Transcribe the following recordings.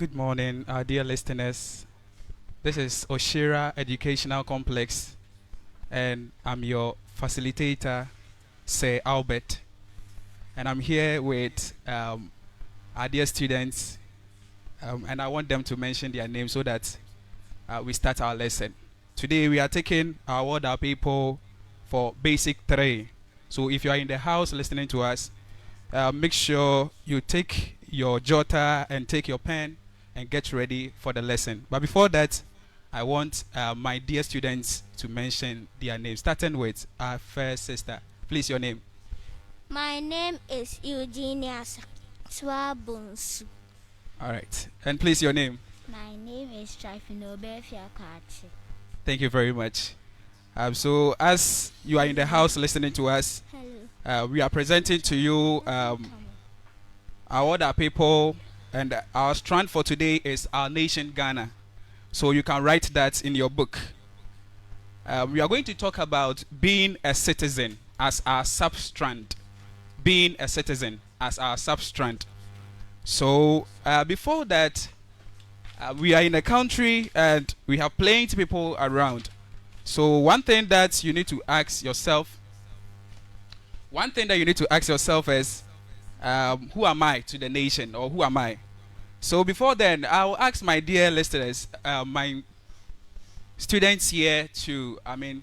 Good morning, our dear listeners. This is Oshera Educational Complex, and I'm your facilitator, Sir Albert. And I'm here with our dear students, and I want them to mention their names so that we start our lesson. Today, we are taking our word our people for basic 3. So, if you are in the house listening to us, make sure you take your jotter and take your pen and get ready for the lesson. But before that, I want my dear students to mention their names, starting with our first sister. Please, your name. My name is Eugenia Swabunsu. All right. And please, your name. My name is Trifinobe Fiakachi. Thank you very much. So, as you are in the house listening to us, Hello. we are presenting to you our other people, and our strand for today is our nation, Ghana. So, you can write that in your book. We are going to talk about being a citizen as our substrand. Being a citizen as our substrand. So, before that, we are in a country and we have plenty people around. So, one thing that you need to ask yourself is, who am I to the nation, or who am I? So, before then, I'll ask my dear listeners, my students here to,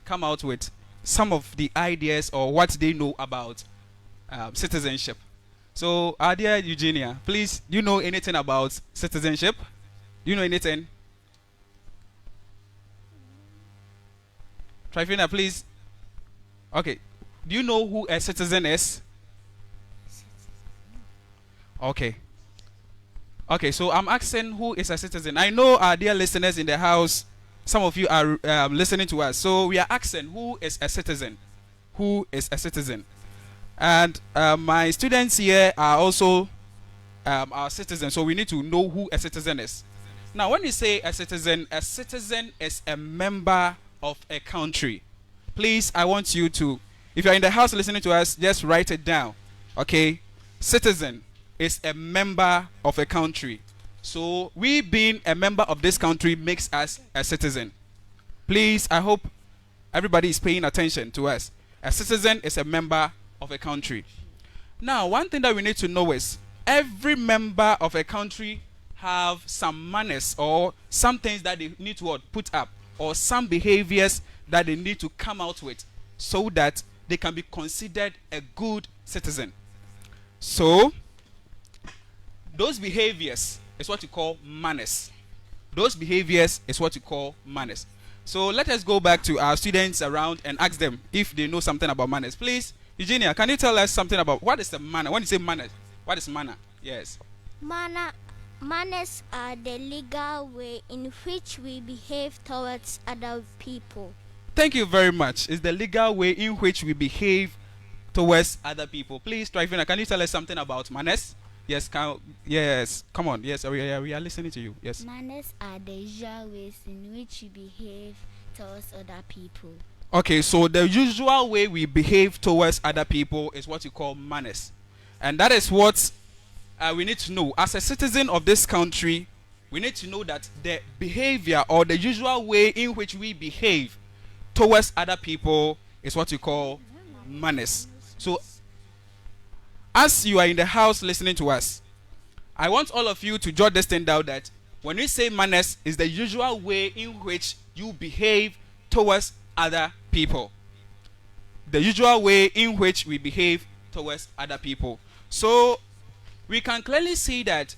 come out with some of the ideas or what they know about citizenship. So, our dear Eugenia, please, do you know anything about citizenship? Do you know anything? Trifina, please. Okay. Do you know who a citizen is? Okay. Okay, so I'm asking who is a citizen. I know our dear listeners in the house, some of you are listening to us. So we are asking who is a citizen? Who is a citizen? And my students here are also our citizens. So we need to know who a citizen is. Now, when you say a citizen is a member of a country. Please, I want you to, if you're in the house listening to us, just write it down. Okay? Citizen is a member of a country. So, we being a member of this country makes us a citizen. Please, I hope everybody is paying attention to us. A citizen is a member of a country. Now, one thing that we need to know is every member of a country have some manners or some things that they need to put up, or some behaviors that they need to come out with so that they can be considered a good citizen. So, those behaviors is what you call manners. Those behaviors is what you call manners. So, let us go back to our students around and ask them if they know something about manners. Please, Eugenia, can you tell us something about what is the manner? When you say manners, what is manner? Yes. Manners are the legal way in which we behave towards other people. Thank you very much. It's the legal way in which we behave towards other people. Please, Trifina, can you tell us something about manners? Yes, yes. Come on. Yes, we are listening to you. Yes. Manners are the usual ways in which we behave towards other people. Okay, so the usual way we behave towards other people is what you call manners. And that is what we need to know. As a citizen of this country, we need to know that the behavior or the usual way in which we behave towards other people is what you call manners. So, as you are in the house listening to us, I want all of you to jot this thing down, that when we say manners, is the usual way in which you behave towards other people. The usual way in which we behave towards other people. So, we can clearly see that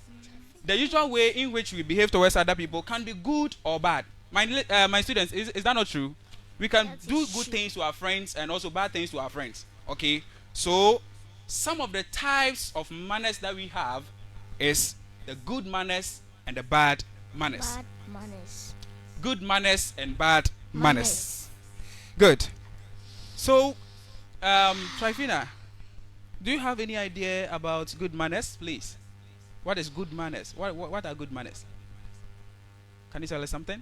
the usual way in which we behave towards other people can be good or bad. My students, is that not true? We can do good things to our friends and also bad things to our friends. Okay? So, some of the types of manners that we have is the good manners and the bad manners. Bad manners. Good manners and bad manners. Good. So, Trifina, do you have any idea about good manners, please? What is good manners? What are good manners? Can you tell us something?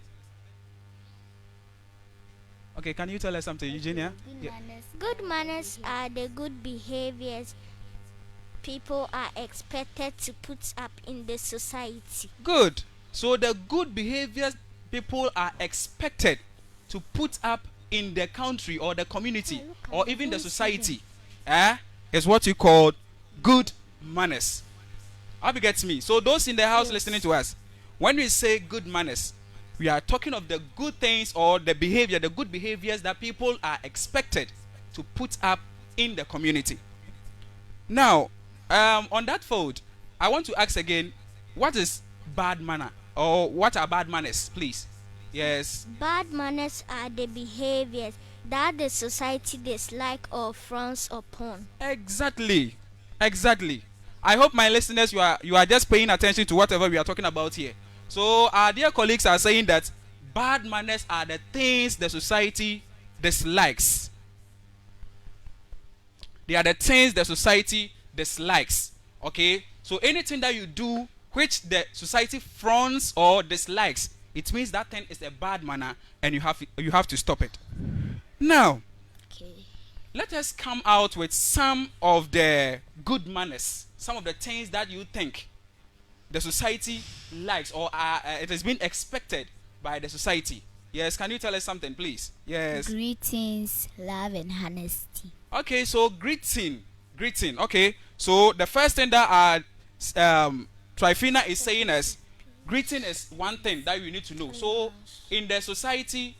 Okay, can you tell us something, Eugenia? Good manners are the good behaviors people are expected to put up in the society. Good. So the good behaviors people are expected to put up in the country or the community or even the society is what you call good manners. How you get me? So those in the house listening to us, when we say good manners, we are talking of the good things or the behavior, the good behaviors that people are expected to put up in the community. Now, on that fold, I want to ask again, what is bad manner or what are bad manners, please? Yes. Bad manners are the behaviors that the society dislike or frowns upon. Exactly. Exactly. I hope my listeners, you are just paying attention to whatever we are talking about here. So our dear colleagues are saying that bad manners are the things the society dislikes. They are the things the society dislikes. Okay? So anything that you do which the society frowns or dislikes, it means that thing is a bad manner and you have to stop it. Now, let us come out with some of the good manners, some of the things that you think the society likes or it has been expected by the society. Yes, can you tell us something, please? Yes. Greetings, love, and honesty. Okay, so greeting. Okay, so the first thing that Trifina is saying is greeting is one thing that you need to know. So in the society,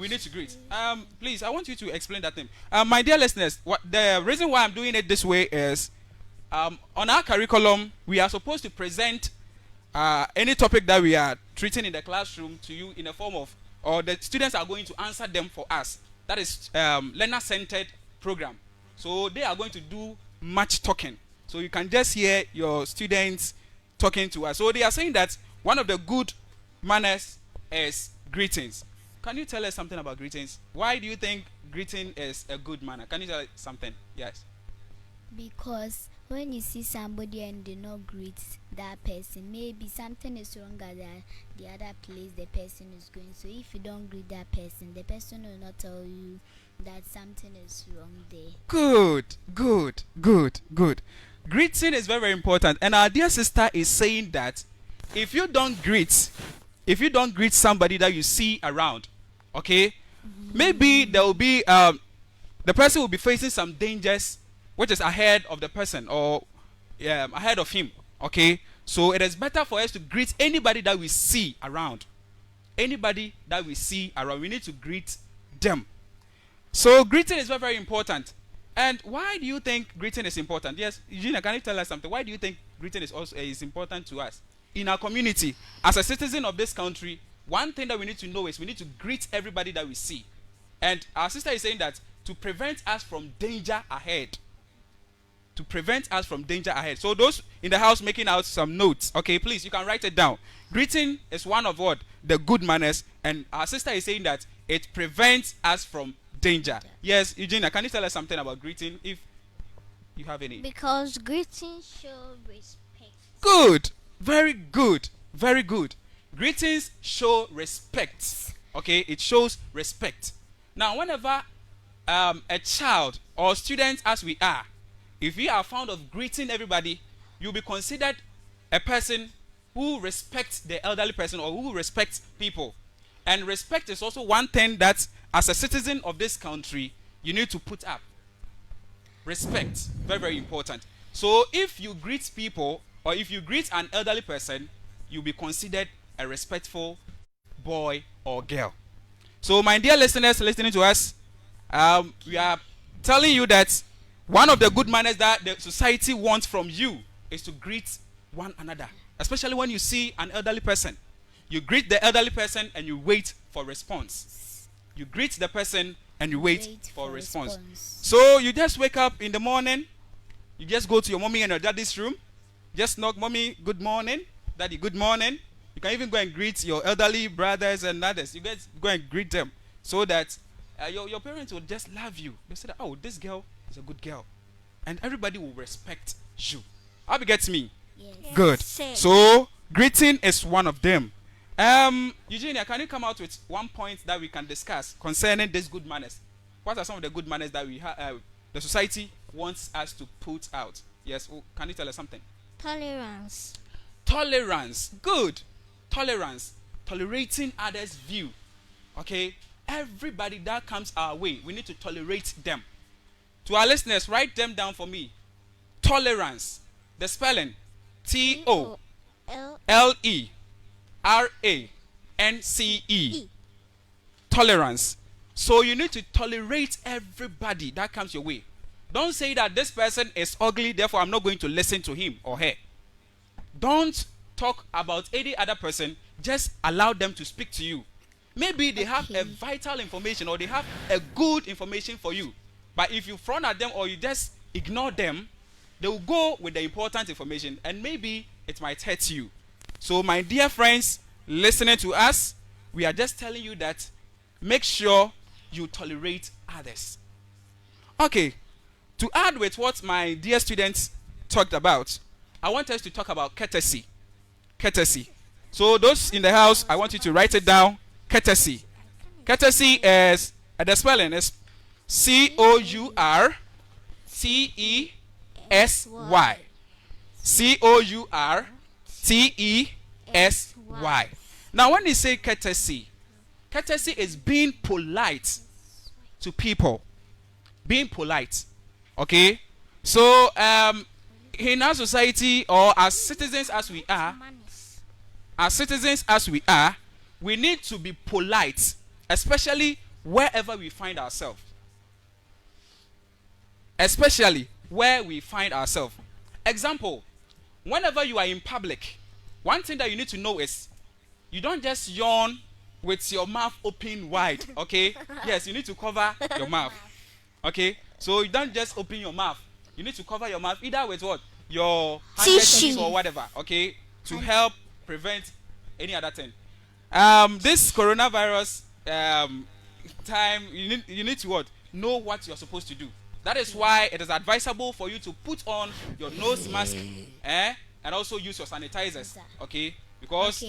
we need to greet. Please, I want you to explain that thing. My dear listeners, the reason why I'm doing it this way is on our curriculum, we are supposed to present any topic that we are treating in the classroom to you in a form of, or the students are going to answer them for us. That is learner-centered program. So they are going to do much talking. So you can just hear your students talking to us. So they are saying that one of the good manners is greetings. Can you tell us something about greetings? Why do you think greeting is a good manner? Can you tell us something? Yes. Because when you see somebody and do not greet that person, maybe something is wrong at the other place the person is going. So if you don't greet that person, the person will not tell you that something is wrong there. Good. Greeting is very, very important. And our dear sister is saying that if you don't greet somebody that you see around, okay, maybe there will be the person will be facing some dangers which is ahead of the person or ahead of him. Okay, so it is better for us to greet anybody that we see around. We need to greet them. So greeting is very, very important. And why do you think greeting is important? Yes, Eugenia, can you tell us something? Why do you think greeting is important to us in our community? As a citizen of this country, one thing that we need to know is we need to greet everybody that we see. And our sister is saying that to prevent us from danger ahead. So those in the house making out some notes, okay, please, you can write it down. Greeting is one of what? The good manners. And our sister is saying that it prevents us from danger. Yes, Eugenia, can you tell us something about greeting if you have any? Because greetings show respect. Good. Very good. Greetings show respect. Okay, it shows respect. Now, whenever a child or student as we are, if we are fond of greeting everybody, you'll be considered a person who respects the elderly person or who respects people. And respect is also one thing that as a citizen of this country, you need to put up. Respect, very, very important. So if you greet people or if you greet an elderly person, you'll be considered a respectful boy or girl. So my dear listeners listening to us, we are telling you that one of the good manners that the society wants from you is to greet one another, especially when you see an elderly person. You greet the elderly person and you wait for response. You greet the person and you wait for response. So you just wake up in the morning, you just go to your mommy and your daddy's room, just knock, mommy, good morning, daddy, good morning. You can even go and greet your elderly brothers and others. You guys go and greet them so that your parents will just love you. They say that, oh, this girl is a good girl. And everybody will respect you. How you get me? Yes. Good. So greeting is one of them. Eugenia, can you come out with one point that we can discuss concerning these good manners? What are some of the good manners that we have, the society wants us to put out? Yes, can you tell us something? Tolerance. Tolerance. Good. Tolerance. Tolerating others' view. Okay? Everybody that comes our way, we need to tolerate them. To our listeners, write them down for me. Tolerance. The spelling. TOLERANCE. Tolerance. So you need to tolerate everybody that comes your way. Don't say that this person is ugly, therefore I'm not going to listen to him or her. Don't talk about any other person. Just allow them to speak to you. Maybe they have a vital information or they have a good information for you. But if you frown at them or you just ignore them, they will go with the important information and maybe it might hurt you. So my dear friends listening to us, we are just telling you that make sure you tolerate others. Okay, to add with what my dear students talked about, I want us to talk about courtesy. Courtesy. So those in the house, I want you to write it down. Courtesy. Courtesy is, the spelling is COURTESY. COURTESY. Now when you say courtesy, courtesy is being polite to people. Being polite. Okay? So in our society, or as citizens as we are, we need to be polite, especially wherever we find ourselves. Especially where we find ourselves. Example, whenever you are in public, one thing that you need to know is you don't just yawn with your mouth open wide, okay? Yes, you need to cover your mouth, okay? So you don't just open your mouth. You need to cover your mouth either with what? Your handkerchief or whatever, okay? To help prevent any other thing. This coronavirus time, you need to what? Know what you're supposed to do. That is why it is advisable for you to put on your nose mask, and also use your sanitizers, okay? Because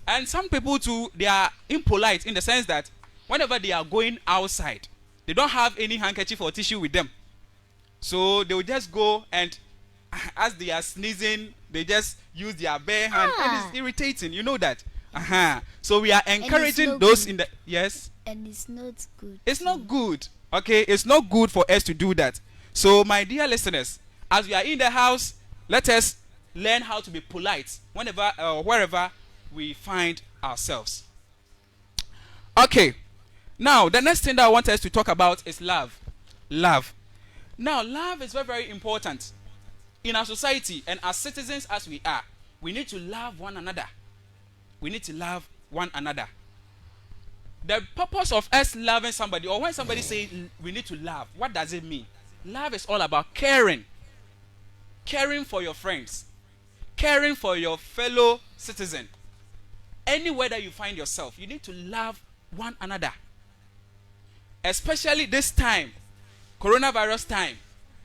and some people too, they are impolite in the sense that whenever they are going outside, they don't have any handkerchief or tissue with them. So they will just go and as they are sneezing, they just use their bare hand, and it's irritating. You know that. So we are encouraging those in the and it's not good. It's not good. Okay, it's not good for us to do that. So my dear listeners, as we are in the house, let us learn how to be polite whenever wherever we find ourselves. Okay, now the next thing that I want us to talk about is love. Love. Now, love is very, very important in our society, and as citizens as we are, we need to love one another. We need to love one another. The purpose of us loving somebody, or when somebody says we need to love, what does it mean? Love is all about caring. Caring for your friends. Caring for your fellow citizen. Anywhere that you find yourself, you need to love one another. Especially this time, coronavirus time,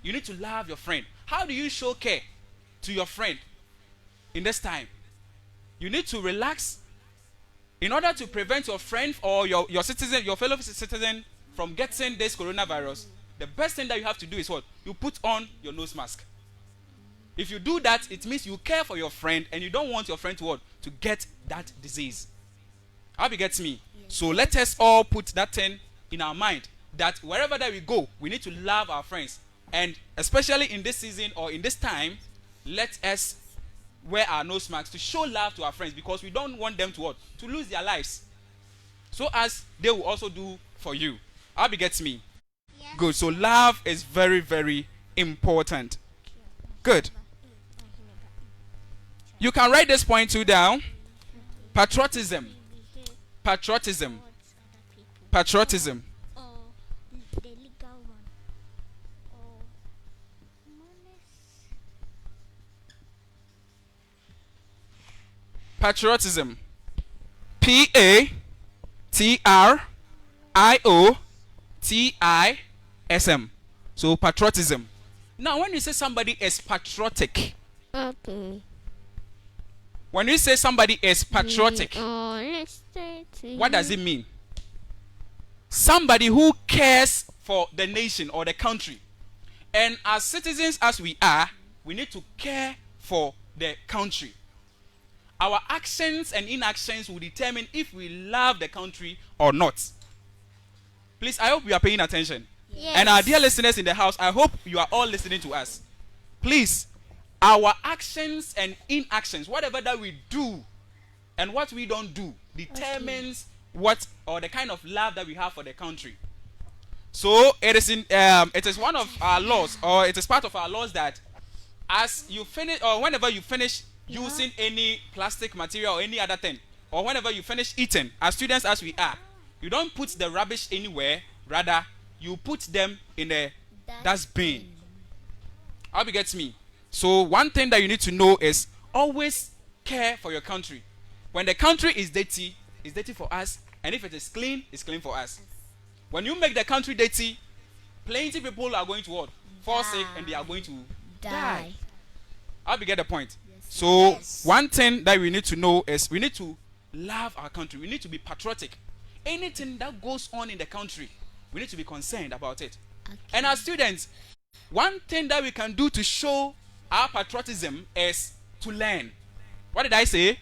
you need to love your friend. How do you show care to your friend in this time? You need to relax. In order to prevent your friend or your citizen, your fellow citizen from getting this coronavirus, the best thing that you have to do is what? You put on your nose mask. If you do that, it means you care for your friend and you don't want your friend to what? To get that disease. How you get me? Yes. So let us all put that thing in our mind, that wherever that we go, we need to love our friends. And especially in this season or in this time, let us wear our nose masks to show love to our friends, because we don't want them to what? To lose their lives. So as they will also do for you. Abby gets me? Yes. Good. So love is very, very important. Good. You can write this point too down. Patriotism. Patriotism. Patriotism. Patriotism. PATRIOTISM. So patriotism. Now when you say somebody is patriotic, okay. When you say somebody is patriotic, what does it mean? Somebody who cares for the nation or the country. And as citizens as we are, we need to care for the country. Our actions and inactions will determine if we love the country or not. Please, I hope you are paying attention. Yes. And our dear listeners in the house, I hope you are all listening to us. Please, our actions and inactions, whatever that we do and what we don't do, determines what or the kind of love that we have for the country. So it is one of our laws, or it is part of our laws, that as you finish, or whenever you finish using any plastic material or any other thing, or whenever you finish eating, as students as we are, you don't put the rubbish anywhere. Rather, you put them in a dustbin. I hope you get me. So one thing that you need to know is always care for your country. When the country is dirty, it's dirty for us, and if it is clean, it's clean for us. When you make the country dirty, plenty people are going to what? Fall sick, and they are going to die. I hope you get the point. So one thing that we need to know is we need to love our country. We need to be patriotic. Anything that goes on in the country, we need to be concerned about it. Okay. And as students, one thing that we can do to show our patriotism is to learn. What did I say?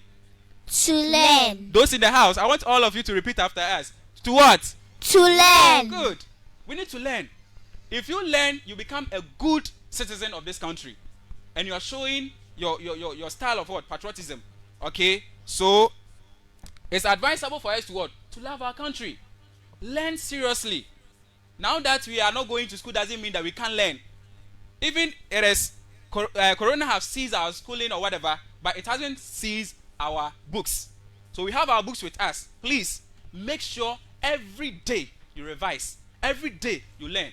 To learn. Those in the house, I want all of you to repeat after us. To what? To learn. Good. We need to learn. If you learn, you become a good citizen of this country. And you are showing your style of what? Patriotism. Okay? So, it's advisable for us to what? To love our country. Learn seriously. Now that we are not going to school doesn't mean that we can't learn. Even it is Corona have seized our schooling or whatever, but it hasn't seized our books. So we have our books with us. Please make sure every day you revise. Every day you learn.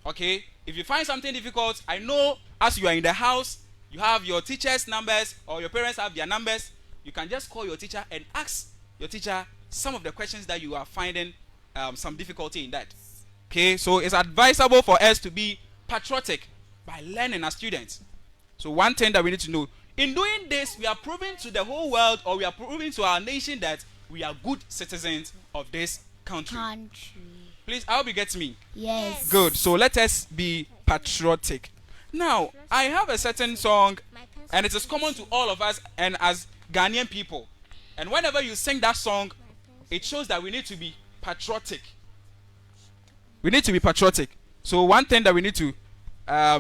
Okay? If you find something difficult, I know as you are in the house, you have your teacher's numbers or your parents have their numbers. You can just call your teacher and ask your teacher some of the questions that you are finding some difficulty in that. Okay? So it's advisable for us to be patriotic by learning as students. So one thing that we need to know, in doing this, we are proving to the whole world, or we are proving to our nation, that we are good citizens of this country. Please, I hope you get me. Yes. Good. So let us be patriotic. Now, I have a certain song, and it is common to all of us and as Ghanaian people. And whenever you sing that song, it shows that we need to be patriotic. We need to be patriotic. So one thing that we need to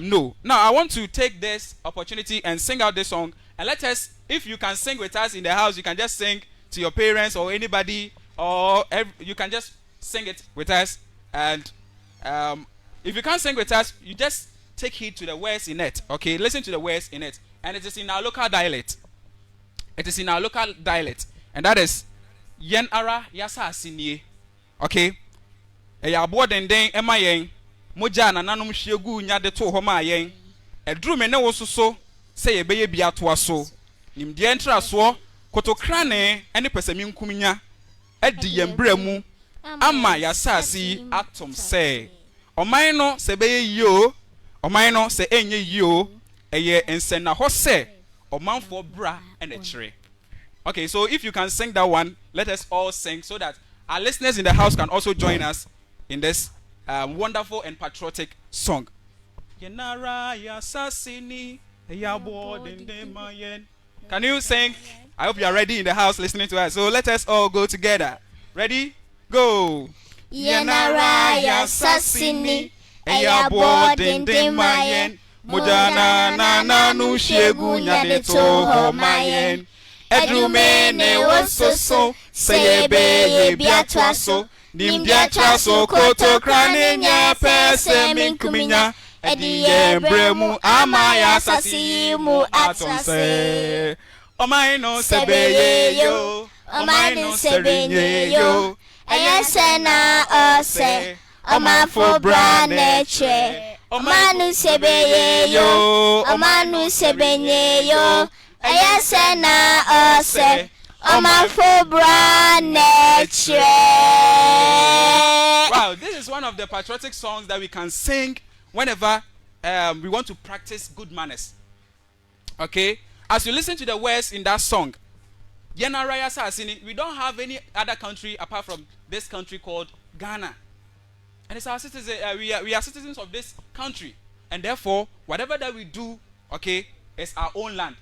know. Now, I want to take this opportunity and sing out this song. And let us, if you can sing with us in the house, you can just sing to your parents or anybody, or you can just sing it with us. And if you can't sing with us, you just take heed to the words in it. Okay, listen to the words in it. And it is in our local dialect. It is in our local dialect. And that is Yen Ara Yasa Asinye. Okay? Eya abo den ema yen. Moja na nanom hyiegu nya de to ho ma yen. Eduru me ne wo soso se ye beye bia to aso. Nimde entra so kotokrane ene pesami nkumnya. Edi yembrɛ mu ama yasasi atom se. Oman no se beye yio. Oman no se enye yio. Eye ensena ho se omanfo bra ene kyere. Okay, so if you can sing that one, let us all sing so that our listeners in the house can also join us in this wonderful and patriotic song. Can you sing? I hope you are ready in the house listening to us. So let us all go together. Ready? Go. Yenaraya sasini eyabo dende mayen Mudana na na nu shegu nyade to ho mayen. Edrume ne wososo seyebe ye biatwaso nimbiatwaso koto krane nya pese minkuminya ediye bremu amaya sasi mu atonse omaino sebeye yo omaino sebenye yo ayasena ose omafo braneche omanu sebeye yo omanu sebenye yo ayasena ose omafo braneche. Wow, this is one of the patriotic songs that we can sing whenever we want to practice good manners. Okay? As you listen to the words in that song, Yenaraya Sasini, we don't have any other country apart from this country called Ghana. And it's our citizens, we are citizens of this country. And therefore, whatever that we do, okay, is our own land.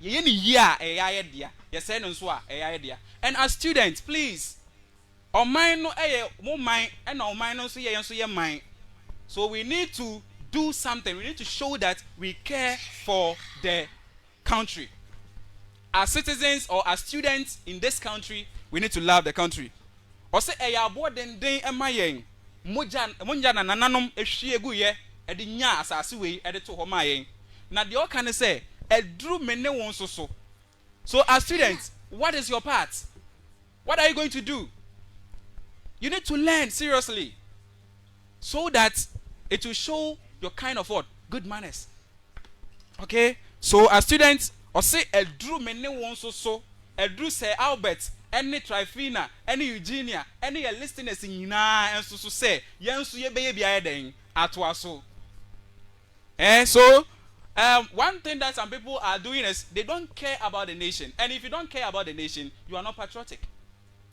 And as students, please, on mine no more mine and on mine no so mine. So we need to do something. We need to show that we care for the country. As citizens or as students in this country, we need to love the country. Ose abo den emayen moja na nananom ehwiegu ye ede nya asase we ede to homa yen. Na de o kan say edru mene won so. So as students, what is your part? What are you going to do? You need to learn seriously so that it will show your kind of what? Good manners. Okay? So as students, or say edru mene won so edru say Albert any Trifina, any Eugenia, any listeners in Yina, and so say, Yansu ye baby den atwaso. So one thing that some people are doing is they don't care about the nation. And if you don't care about the nation, you are not patriotic.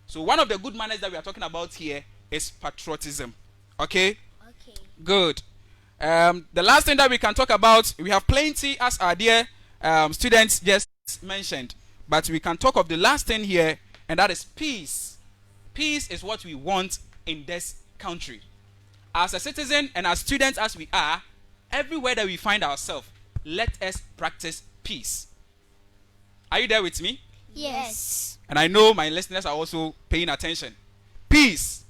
So one of the good manners that we are talking about here is patriotism. Okay? Okay. Good. The last thing that we can talk about, we have plenty as our dear students just mentioned. But we can talk of the last thing here, and that is peace. Peace is what we want in this country. As a citizen and as students as we are, everywhere that we find ourselves, let us practice peace. Are you there with me? Yes. And I know my listeners are also paying attention. Peace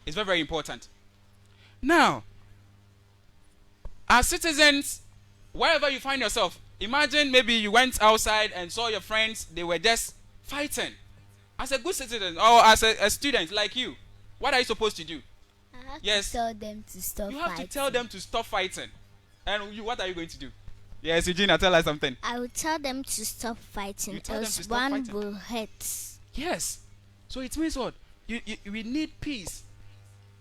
is very, very important. Now, as citizens, wherever you find yourself, imagine maybe you went outside and saw your friends, they were just fighting. As a good citizen or as a student like you, what are you supposed to do? I have Yes. to tell them to stop You have fighting. to tell them to stop fighting. And you, what are you going to do? Yes, Eugenia, tell us something. I will tell them to stop fighting, You tell them else to stop one fighting. will hurt. Yes. So it means what? We need peace.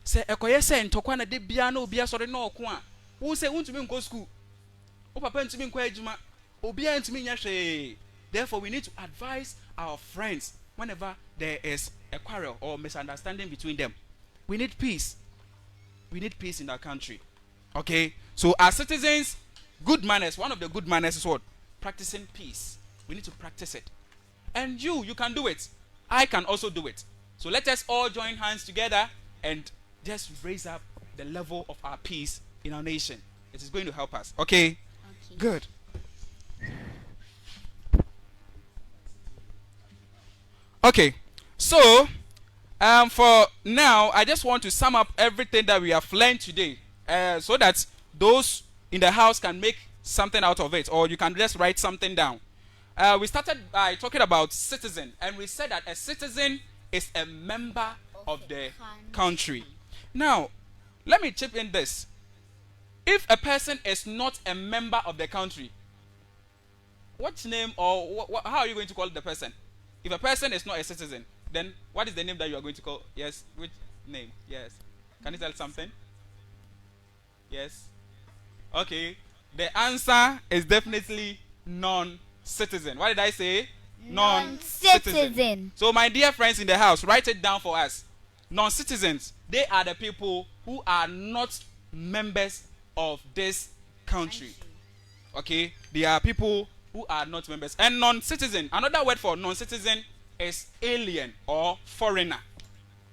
Say ekoye say ntokwa na de bia na obi asore na oko a. Wo say wuntumi nko school. O papa ntumi nko adwuma. Obi a ntumi nya hwe. Therefore we need to advise our friends whenever there is a quarrel or misunderstanding between them. We need peace. We need peace in our country. Okay? So as citizens, good manners, one of the good manners is what? Practicing peace. We need to practice it. And you can do it. I can also do it. So let us all join hands together and just raise up the level of our peace in our nation. It is going to help us. Okay? Okay. Good. Okay. So, for now, I just want to sum up everything that we have learned today, so that those in the house can make something out of it, or you can just write something down. We started by talking about citizen, and we said that a citizen is a member of the country. Now, let me chip in this. If a person is not a member of the country, what name or how are you going to call the person? If a person is not a citizen, then what is the name that you are going to call? Yes, which name? Yes. Can you tell something? Yes. Okay. The answer is definitely non-citizen. What did I say? Non-citizen. So my dear friends in the house, write it down for us. Non-citizens, they are the people who are not members of this country. Okay? They are people who are not members. And non-citizen, another word for non-citizen is alien or foreigner.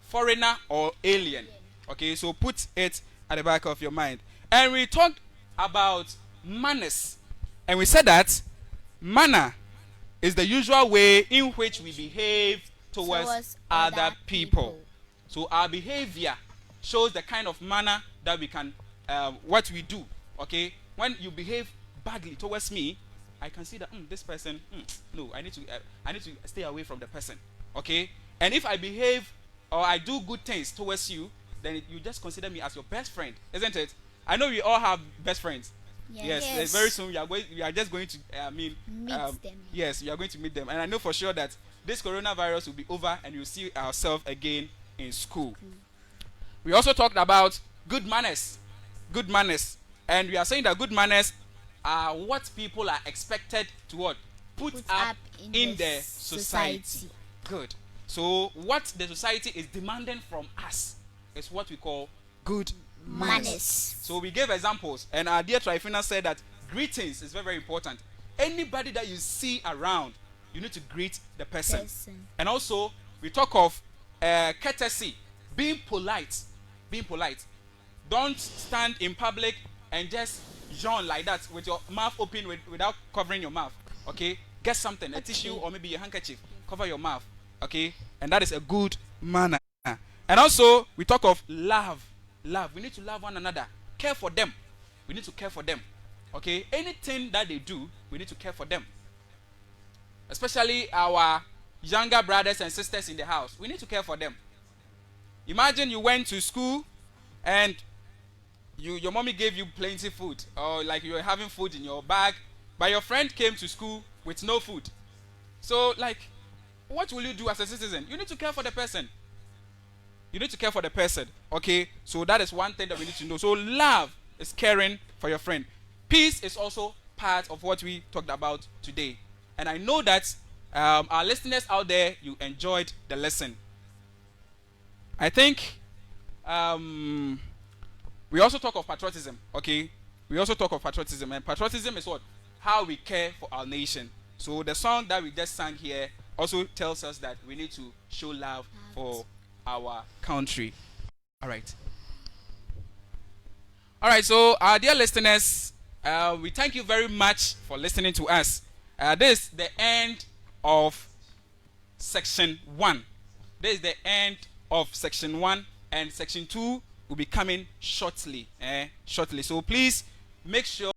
Foreigner or alien. Okay, so put it at the back of your mind. And we talked about manners. And we said that manner is the usual way in which we behave towards other people. So our behavior shows the kind of manner that we can, what we do. Okay, when you behave badly towards me, I can see that this person, no, I need to stay away from the person. Okay, and if I behave or I do good things towards you, then you just consider me as your best friend, isn't it? I know we all have best friends. Yes. Very soon we are just going to meet them. Yes, we are going to meet them, and I know for sure that this coronavirus will be over, and you'll see ourselves again in school. We also talked about good manners, and we are saying that good manners are what people are expected to what? Put up in the society. Good. So what the society is demanding from us is what we call good Manners. So we gave examples, and our dear Trifina said that greetings is very, very important. Anybody that you see around, you need to greet the person. And also, we talk of courtesy, being polite. Being polite. Don't stand in public and just yawn like that with your mouth open without covering your mouth. Okay? Get something, a tissue or maybe a handkerchief. Cover your mouth. Okay? And that is a good manner. And also, we talk of love. Love. We need to love one another. Care for them. We need to care for them. Okay? Anything that they do, we need to care for them. Especially our younger brothers and sisters in the house. We need to care for them. Imagine you went to school and your mommy gave you plenty food, or like you were having food in your bag, but your friend came to school with no food. So, like, what will you do as a citizen? You need to care for the person. You need to care for the person. Okay? So that is one thing that we need to know. So love is caring for your friend. Peace is also part of what we talked about today. And I know that our listeners out there, you enjoyed the lesson. I think we also talk of patriotism. Okay? We also talk of patriotism. And patriotism is what? How we care for our nation. So the song that we just sang here also tells us that we need to show love for our country. All right. So our dear listeners, we thank you very much for listening to us. This is the end of section 1. This is the end of section 1, and section 2 will be coming shortly. So please make sure